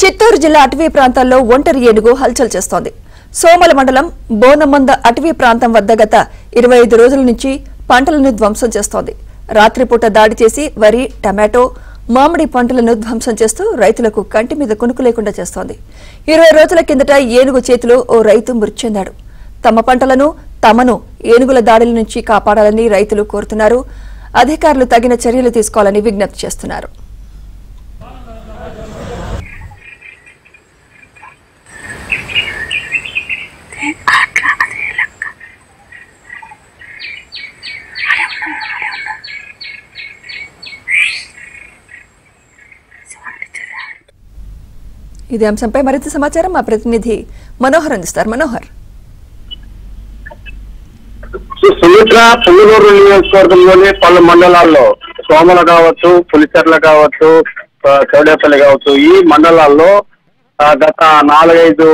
చిత్తూరు జిల్లా అటవీ ప్రాంతాల్లో ఒంటరి ఏనుగు హల్చల్ చేస్తోంది. సోమల మండలం బోనమంద అటవీ ప్రాంతం వద్ద గత 25 రోజుల నుంచి పంటలను ధ్వంసం చేస్తోంది. రాత్రిపూట దాడి చేసి వరి, టమాటో, మామిడి పంటలను ధ్వంసం చేస్తూ రైతులకు కంటి మీద కునుకు లేకుండా చేస్తోంది. 20 రోజుల కిందట ఏనుగు చేతిలో ఓ రైతు మృతి చెందాడు. తమ పంటలను తమను ఏనుగుల దాడుల నుంచి కాపాడాలని రైతులు కోరుతున్నారు. అధికారులు తగిన చర్యలు తీసుకోవాలని విజ్ఞప్తి చేస్తున్నారు. ఇదే అంశంపై మరింత సమాచారం మా ప్రతినిధి మనోహర్ అందిస్తారు. మనోహర్, సుమిత్ర పుంగనూరు నియోజకవర్గంలోని పలు మండలాల్లో సోమల కావచ్చు, పులిచెర్ల కావచ్చు, చౌడేపల్లి కావచ్చు, ఈ మండలాల్లో గత 4-5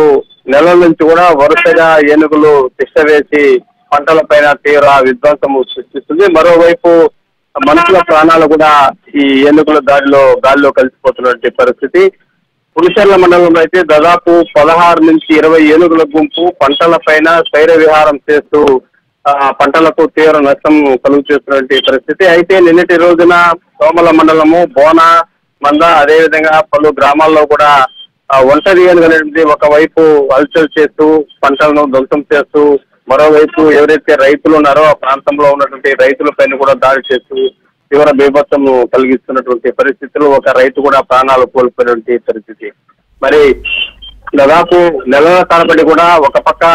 నెలల నుంచి కూడా వరుసగా ఏనుగులు తిష్ట వేసి పంటల పైన తీవ్ర విధ్వంసం సృష్టిస్తుంది. మరోవైపు మనుషుల ప్రాణాలు కూడా ఈ ఏనుగుల దాడిలో గాలిలో కలిసిపోతున్నటువంటి పరిస్థితి. పులిచెర్ల మండలంలో అయితే దాదాపు 16 నుంచి 20 ఏనుగుల గుంపు పంటల పైన శైర విహారం చేస్తూ పంటలకు తీవ్ర నష్టం కలుగు చేస్తున్నటువంటి పరిస్థితి. అయితే నిన్నటి రోజున సోమల మండలము, బోన మంద, అదేవిధంగా పలు గ్రామాల్లో కూడా ఒంటరి ఏనుగు అనేది ఒకవైపు హల్చల్ చేస్తూ పంటలను ధ్వంసం చేస్తూ, మరోవైపు ఎవరైతే రైతులు ఉన్నారో ఆ ప్రాంతంలో ఉన్నటువంటి రైతుల పైన కూడా దాడి చేస్తూ తీవ్ర బీభత్సం కలిగిస్తున్నటువంటి పరిస్థితులు. ఒక రైతు కూడా ప్రాణాలు కోల్పోయినటువంటి పరిస్థితి. మరి దాదాపు నెలల తరబడి కూడా ఒక పక్క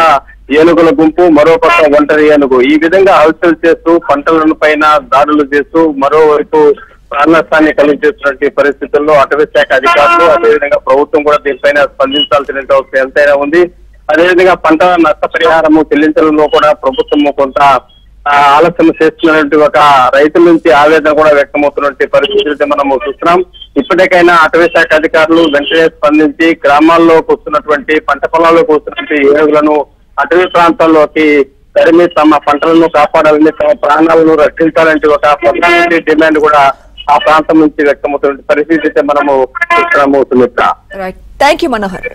ఏనుగుల గుంపు, మరో పక్క ఒంటరి ఏనుగు ఈ విధంగా హల్చల్ చేస్తూ పంటల పైన దాడులు చేస్తూ మరోవైపు ప్రాణ నష్టాన్ని కలిగిస్తున్నటువంటి పరిస్థితుల్లో అటవీ శాఖ అధికారులు, అదేవిధంగా ప్రభుత్వం కూడా దీనిపైన స్పందించాల్సిన అవసరం ఎంతైనా ఉంది. అదేవిధంగా పంట నష్టపరిహారము చెల్లించడంలో కూడా ప్రభుత్వము కొంత ఆలస్యం చేస్తున్నటువంటి ఒక రైతుల నుంచి ఆవేదన కూడా వ్యక్తమవుతున్నటువంటి పరిస్థితులు మనము చూస్తున్నాం. ఇప్పటికైనా అటవీ శాఖ అధికారులు వెంటనే స్పందించి గ్రామాల్లోకి వస్తున్నటువంటి పంట పొలాల్లోకి వస్తున్నటువంటి ఏనుగులను అటవీ ప్రాంతాల్లోకి తరిమి తమ పంటలను కాపాడాలని, తమ ప్రాణాలను రక్షించాలంటే ఒక ప్రధాన డిమాండ్ కూడా ఆ ప్రాంతం నుంచి వ్యక్తమవుతున్న పరిస్థితి అయితే మనము చూస్తున్నాము. Sumitra, thank you Manohar.